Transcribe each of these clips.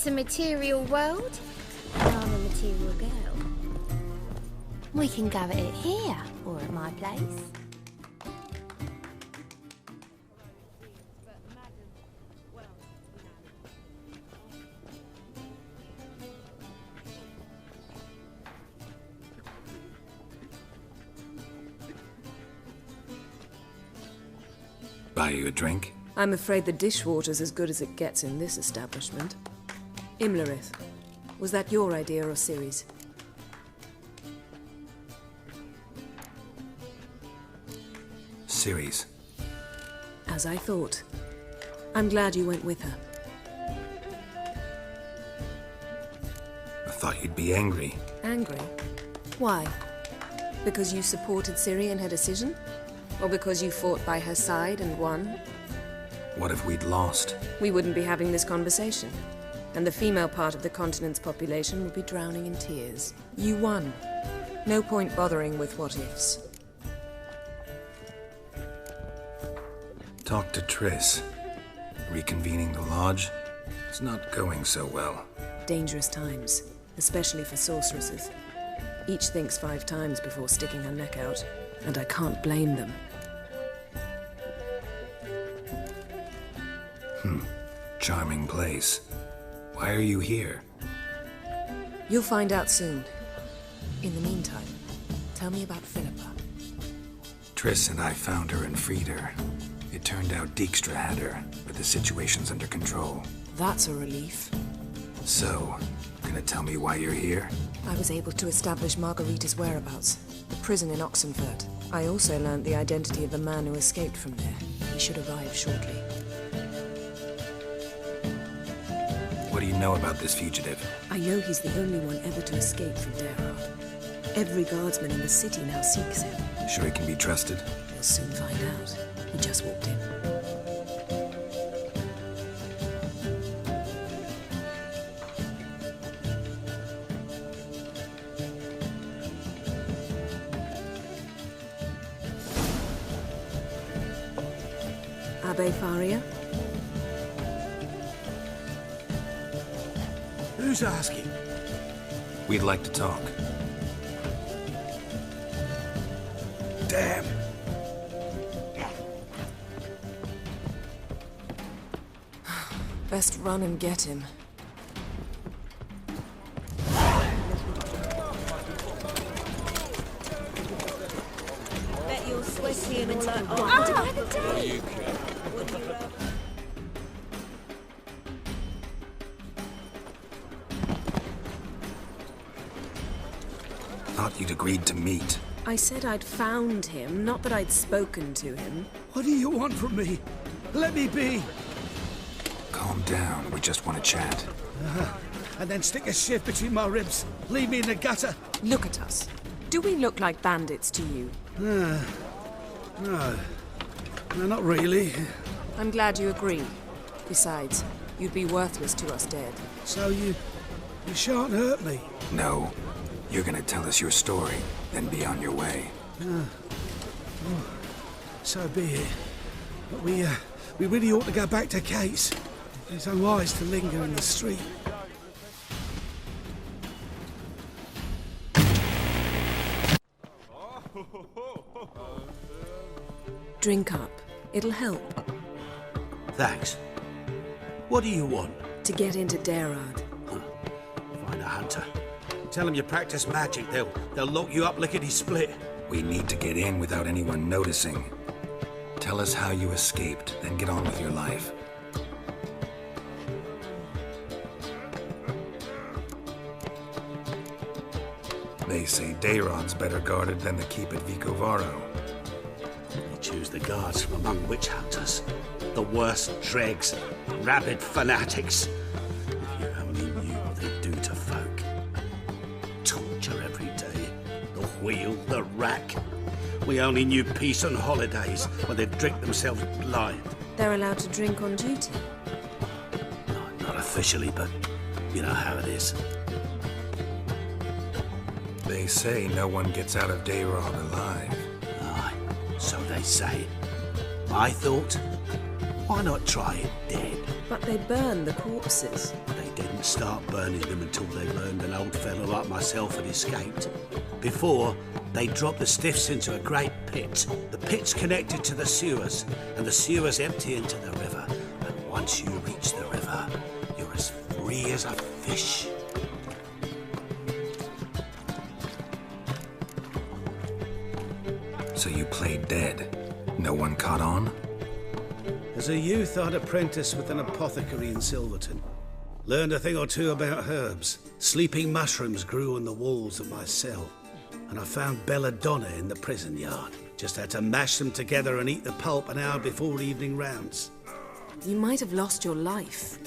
It's a material world, and I'm a material girl. We can go at it here, or at my place. Buy you a drink? I'm afraid the dishwater's as good as it gets in this establishment. Imlerith, was that your idea or Ciri's? Ciri's. As I thought. I'm glad you went with her. I thought you'd be angry. Angry? Why? Because you supported Ciri in her decision? Or because you fought by her side and won? What if we'd lost? We wouldn't be having this conversation. And the female part of the continent's population would be drowning in tears. You won. No point bothering with what-ifs. Talk to Triss. Reconvening the lodge? It's not going so well. Dangerous times, especially for sorceresses. Each thinks 5 times before sticking her neck out, and I can't blame them. Charming place. Why are you here? You'll find out soon. In the meantime, tell me about Philippa. Triss and I found her and freed her. It turned out Dijkstra had her, but the situation's under control. That's a relief. So, gonna tell me why you're here? I was able to establish Margarita's whereabouts, the prison in Oxenfurt. I also learned the identity of the man who escaped from there. He should arrive shortly. What do you know about this fugitive? I know he's the only one ever to escape from Derard. Every guardsman in the city now seeks him. Sure he can be trusted? We'll soon find out. He just walked in. Abbe Faria? Who's asking? We'd like to talk. Damn. Best run and get him. Bet you're sweaty and all like, Thought you'd agreed to meet. I said I'd found him, not that I'd spoken to him. What do you want from me? Let me be. Calm down, we just want to chat. And then stick a shift between my ribs. Leave me in the gutter. Look at us. Do we look like bandits to you? No. No, not really. I'm glad you agree. Besides, you'd be worthless to us dead. So you shan't hurt me. No. You're gonna tell us your story, then be on your way. So be it. But we really ought to go back to Kate's. It's unwise to linger in the street. Drink up. It'll help. Thanks. What do you want? To get into Derard. Find a hunter. Tell them you practice magic. They'll lock you up lickety-split. We need to get in without anyone noticing. Tell us how you escaped, then get on with your life. They say Dayrod's better guarded than the keep at Vicovaro. They choose the guards from among witch hunters. The worst dregs, rabid fanatics. If you only knew what they do to folk. Torture every day. The wheel, the rack. We only knew peace on holidays when they'd drink themselves blind. They're allowed to drink on duty. No, not officially, but you know how it is. They say no one gets out of Dayrod alive. Aye, so they say. I thought, why not try it dead? But they burn the corpses. They didn't. wouldn't start burning them until they learned an old fellow like myself had escaped. Before, they dropped the stiffs into a great pit. The pit's connected to the sewers, and the sewers empty into the river. And once you reach the river, you're as free as a fish. So you played dead. No one caught on? As a youth, I'd apprenticed with an apothecary in Silverton. Learned a thing or two about herbs. Sleeping mushrooms grew on the walls of my cell. And I found belladonna in the prison yard. Just had to mash them together and eat the pulp an hour before evening rounds. You might have lost your life.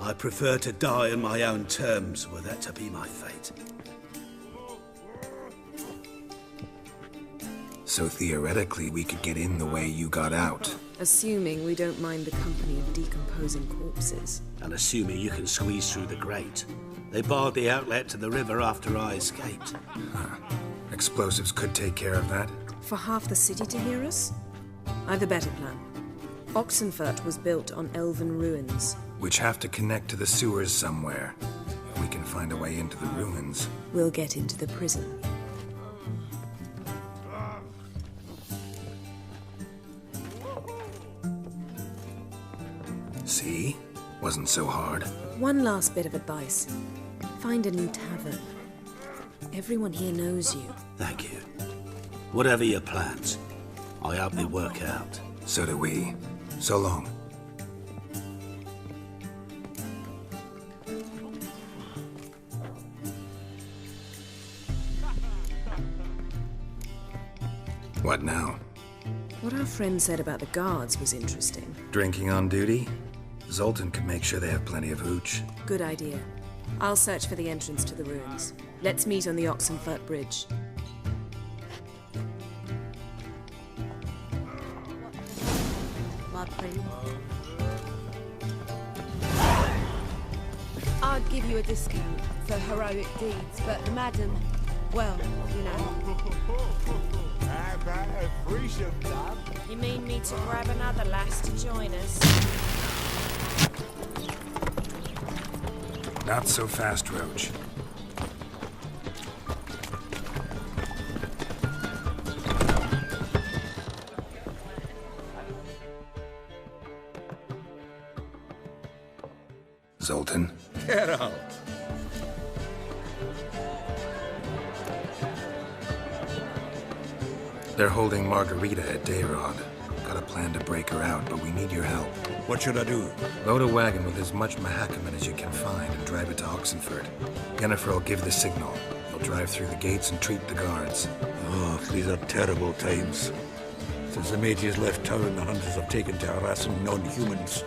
I prefer to die on my own terms, were that to be my fate. So theoretically, we could get in the way you got out. Assuming we don't mind the company of decomposing corpses. And assuming you can squeeze through the grate. They barred the outlet to the river after I escaped. Huh. Explosives could take care of that? For half the city to hear us? I've a better plan. Oxenfurt was built on elven ruins. Which have to connect to the sewers somewhere. If we can find a way into the ruins. We'll get into the prison. See? Wasn't so hard. One last bit of advice. Find a new tavern. Everyone here knows you. Thank you. Whatever your plans, I hope they work out. So do we. So long. What now? What our friend said about the guards was interesting. Drinking on duty? Zoltan could make sure they have plenty of hooch. Good idea. I'll search for the entrance to the ruins. Let's meet on the Oxenfurt Bridge. My prince. I'd give you a discount for heroic deeds, but madam, well, you know. How about a threesome, love? You mean me to grab another lass to join us? Not so fast, Roach. Zoltan? Get out. They're holding Margarita at Dayrod. Got a plan to break her out, but we need your help. What should I do? Load a wagon with as much Mahakaman as you can find and drive it to Oxenfurt. Yennefer will give the signal. They'll drive through the gates and treat the guards. Oh, these are terrible times. Since the mages left town, the hunters have taken to harassing non-humans.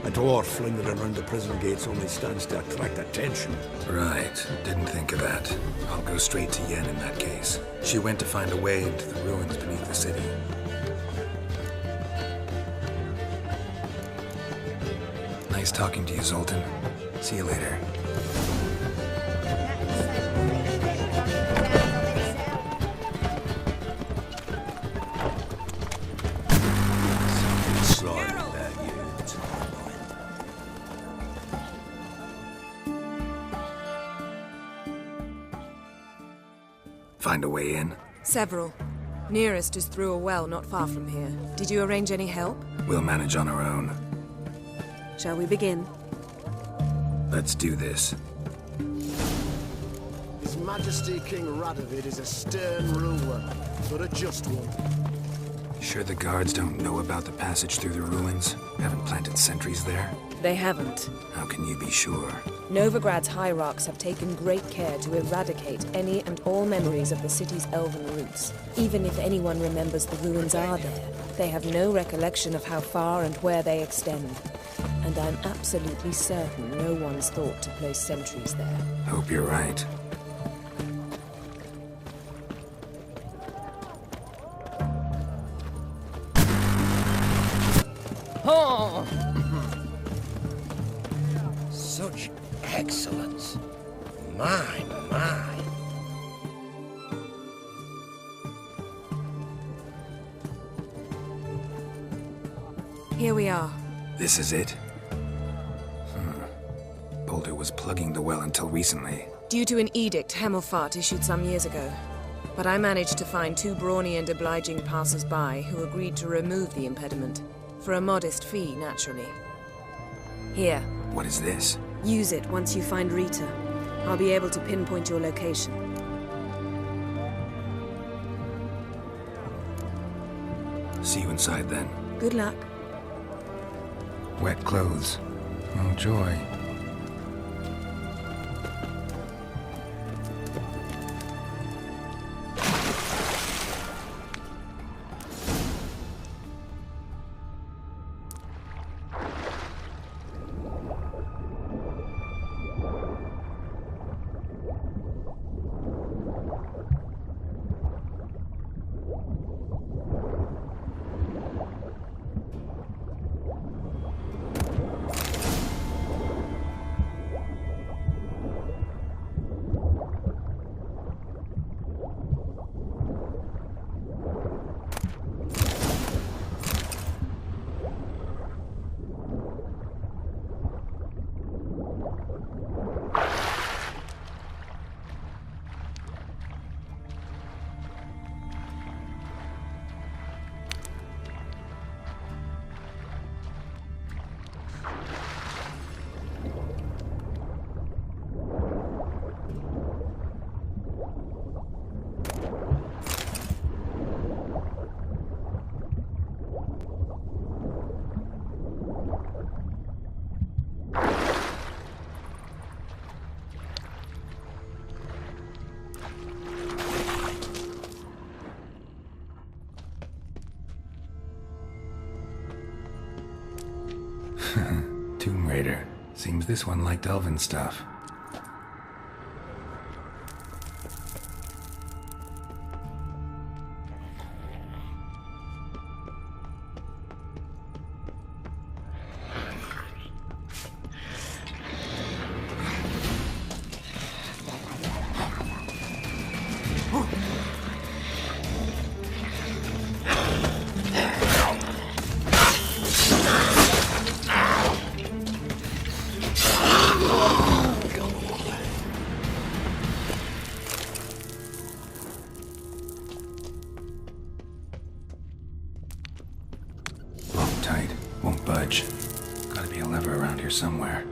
A dwarf lingering around the prison gates only stands to attract attention. Right. Didn't think of that. I'll go straight to Yen in that case. She went to find a way into the ruins beneath the city. Nice talking to you, Zoltan. See you later. Sorry about you. Find a way in? Several. Nearest is through a well not far from here. Did you arrange any help? We'll manage on our own. Shall we begin? Let's do this. His Majesty King Radovid is a stern ruler, but a just one. Sure the guards don't know about the passage through the ruins? Haven't planted sentries there? They haven't. How can you be sure? Novigrad's hierarchs have taken great care to eradicate any and all memories of the city's elven roots. Even if anyone remembers the ruins are there, they have no recollection of how far and where they extend. And I'm absolutely certain no one's thought to place sentries there. Hope you're right. Oh! Such excellence. My, my. Here we are. This is it? Pulled her was plugging the well until recently. Due to an edict Hemmelfart issued some years ago. But I managed to find 2 brawny and obliging passers-by who agreed to remove the impediment. For a modest fee, naturally. Here. What is this? Use it once you find Rita. I'll be able to pinpoint your location. See you inside then. Good luck. Wet clothes. Oh, joy. Tomb Raider. Seems this one liked elven stuff. Tight. Won't budge. Gotta be a lever around here somewhere.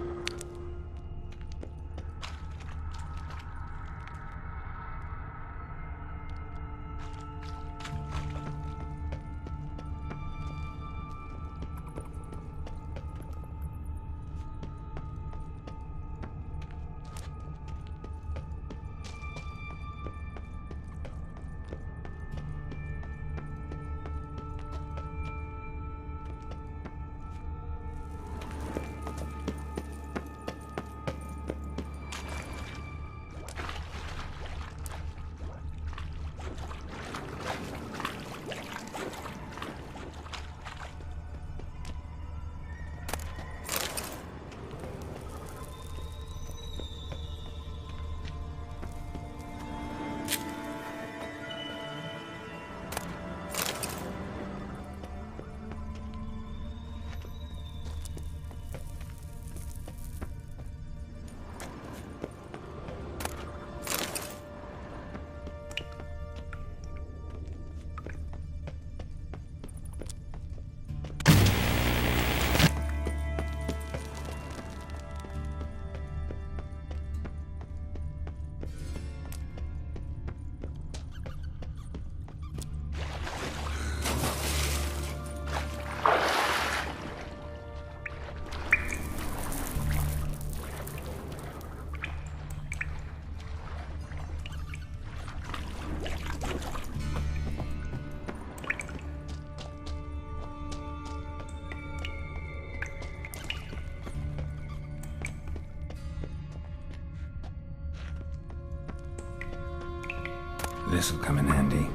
This'll come in handy.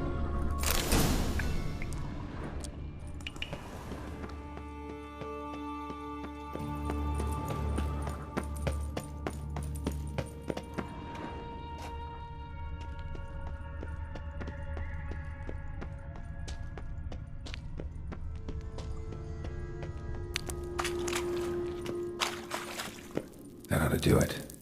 That ought to do it.